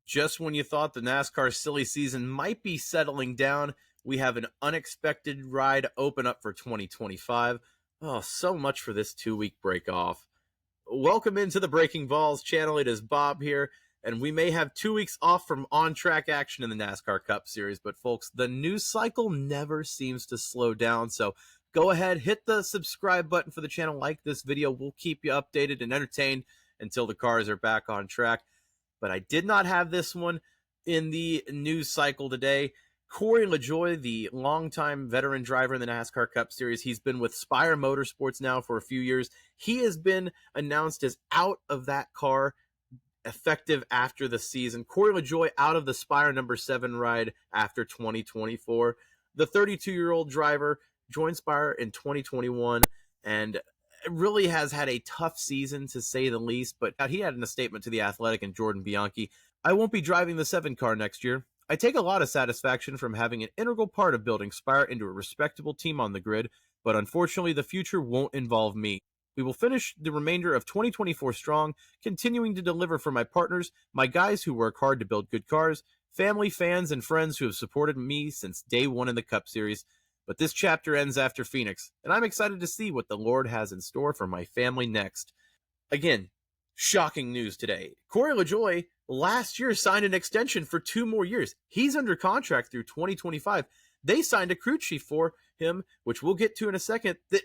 Just when you thought the NASCAR silly season might be settling down, we have an unexpected ride open up for 2025. Oh, so much for this 2-week break off. Welcome into the Breaking Balls channel. It is Bob here, and we may have 2 weeks off from on-track action in the NASCAR Cup Series, but folks, the news cycle never seems to slow down, so go ahead, hit the subscribe button for the channel, like this video. We'll keep you updated and entertained until the cars are back on track. But I did not have this one in the news cycle today. Corey LaJoie, the longtime veteran driver in the NASCAR Cup Series, he's been with Spire Motorsports now for a few years. He has been announced as out of that car effective after the season. Corey LaJoie out of the Spire number 7 ride after 2024. The 32-year-old driver joined Spire in 2021 and really has had a tough season, to say the least, but he had in a statement to The Athletic and Jordan Bianchi, "I won't be driving the 7 car next year. I take a lot of satisfaction from having an integral part of building Spire into a respectable team on the grid, but unfortunately the future won't involve me. We will finish the remainder of 2024 strong, continuing to deliver for my partners, my guys who work hard to build good cars, family, fans, and friends who have supported me since day one in the Cup Series. But this chapter ends after Phoenix, and I'm excited to see what the Lord has in store for my family next." Again, shocking news today. Corey LaJoie last year signed an extension for 2 more years. He's under contract through 2025. They signed a crew chief for him, which we'll get to in a second, that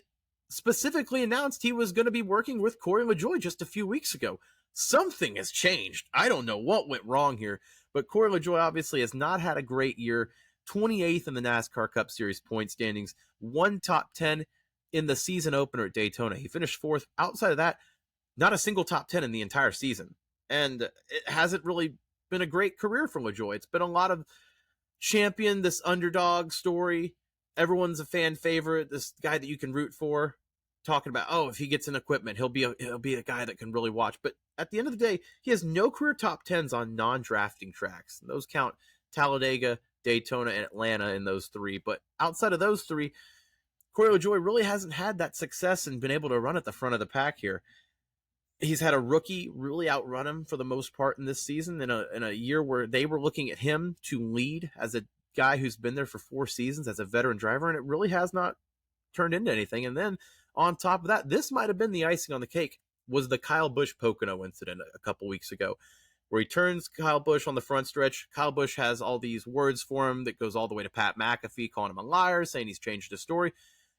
specifically announced he was going to be working with Corey LaJoie just a few weeks ago. Something has changed. I don't know what went wrong here, but Corey LaJoie obviously has not had a great year. 28th in the NASCAR Cup Series point standings, 1 top 10 in the season opener at Daytona. He finished 4th. Outside of that, not a single top 10 in the entire season. And it hasn't really been a great career for LaJoie. It's been a lot of champion, this underdog story. Everyone's a fan favorite, this guy that you can root for, talking about, oh, if he gets in equipment, he'll be a guy that can really watch. But at the end of the day, he has no career top 10s on non-drafting tracks. And those count Talladega, Daytona, and Atlanta in those 3. But outside of those 3, Corey LaJoie really hasn't had that success and been able to run at the front of the pack here. He's had a rookie really outrun him for the most part in this season, in a year where they were looking at him to lead as a guy who's been there for 4 seasons as a veteran driver, and it really has not turned into anything. And then on top of that, this might have been the icing on the cake, was the Kyle Busch Pocono incident a couple weeks ago, where he turns Kyle Busch on the front stretch. Kyle Busch has all these words for him that goes all the way to Pat McAfee, calling him a liar, saying he's changed his story.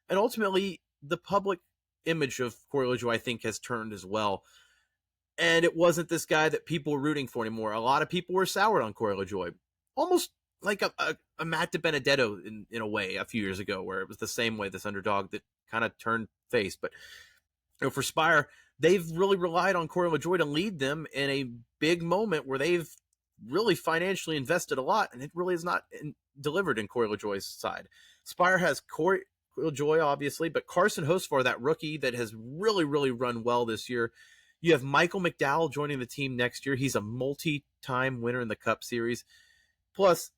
And ultimately, the public image of Corey LaJoie, I think, has turned as well. And it wasn't this guy that people were rooting for anymore. A lot of people were soured on Corey LaJoie, almost like a Matt DiBenedetto in a way a few years ago, where it was the same way, this underdog that kind of turned face. But for Spire, they've really relied on Corey LaJoie to lead them in a big moment where they've really financially invested a lot, and it really is not delivered in Corey LaJoie's side. Spire has Corey LaJoie, obviously, but Carson Hocevar, that rookie that has really, really run well this year. You have Michael McDowell joining the team next year. He's a multi-time winner in the Cup Series. Plus,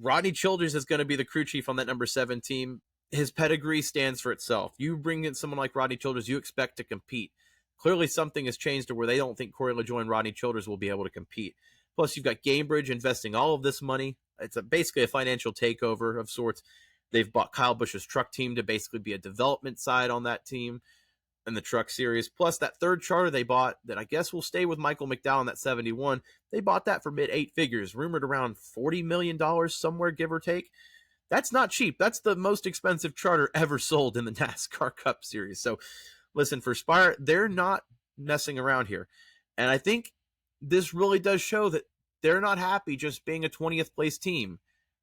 Rodney Childers is going to be the crew chief on that number 7 team. His pedigree stands for itself. You bring in someone like Rodney Childers, you expect to compete. Clearly something has changed to where they don't think Corey LaJoie and Rodney Childers will be able to compete. Plus, you've got Gamebridge investing all of this money. It's basically a financial takeover of sorts. They've bought Kyle Busch's truck team to basically be a development side on that team in the truck series. Plus, that 3rd charter they bought that I guess will stay with Michael McDowell in that 71, they bought that for mid-8 figures, rumored around $40 million somewhere, give or take. That's not cheap. That's the most expensive charter ever sold in the NASCAR Cup Series. So, listen, for Spire, they're not messing around here. And I think this really does show that they're not happy just being a 20th place team.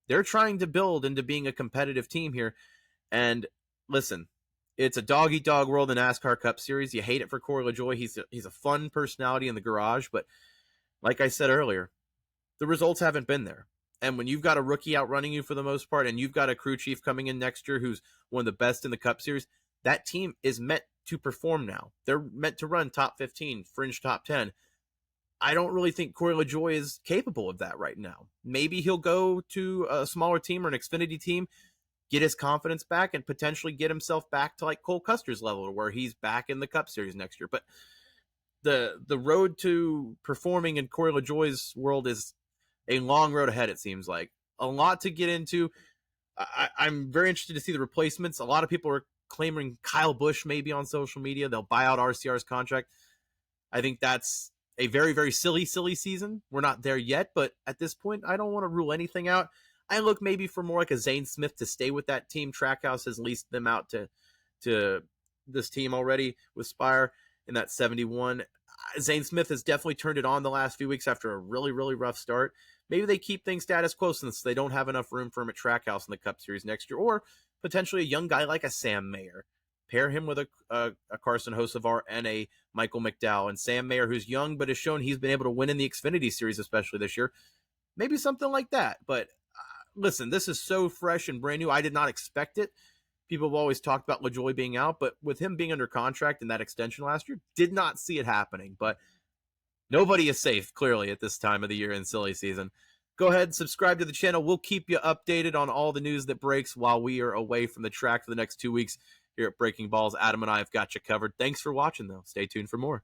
They're trying to build into being a competitive team here. And listen, it's a dog-eat-dog world in the NASCAR Cup Series. You hate it for Corey LaJoie. He's a fun personality in the garage. But like I said earlier, the results haven't been there. And when you've got a rookie outrunning you for the most part, and you've got a crew chief coming in next year who's one of the best in the Cup Series, that team is meant to perform now. They're meant to run top 15, fringe top 10. I don't really think Corey LaJoie is capable of that right now. Maybe he'll go to a smaller team or an Xfinity team, get his confidence back, and potentially get himself back to like Cole Custer's level, where he's back in the Cup Series next year. But the road to performing in Corey LaJoie's world is a long road ahead, it seems like. A lot to get into. I'm very interested to see the replacements. A lot of people are claiming Kyle Busch maybe on social media. They'll buy out RCR's contract. I think that's a very, very silly season. We're not there yet, but at this point, I don't want to rule anything out. I look maybe for more like a Zane Smith to stay with that team. Trackhouse has leased them out to this team already with Spire in that 71. Zane Smith has definitely turned it on the last few weeks after a really, really rough start. Maybe they keep things status quo since they don't have enough room for him at Trackhouse in the Cup Series next year, or potentially a young guy like a Sam Mayer. Pair him with a Carson Hocevar and a Michael McDowell. And Sam Mayer, who's young but has shown he's been able to win in the Xfinity Series, especially this year. Maybe something like that. But listen, this is so fresh and brand new. I did not expect it. People have always talked about LaJoie being out, but with him being under contract in that extension last year, did not see it happening. But nobody is safe, clearly, at this time of the year in silly season. Go ahead and subscribe to the channel. We'll keep you updated on all the news that breaks while we are away from the track for the next 2 weeks. Here at Breaking Balls, Adam and I have got you covered. Thanks for watching, though. Stay tuned for more.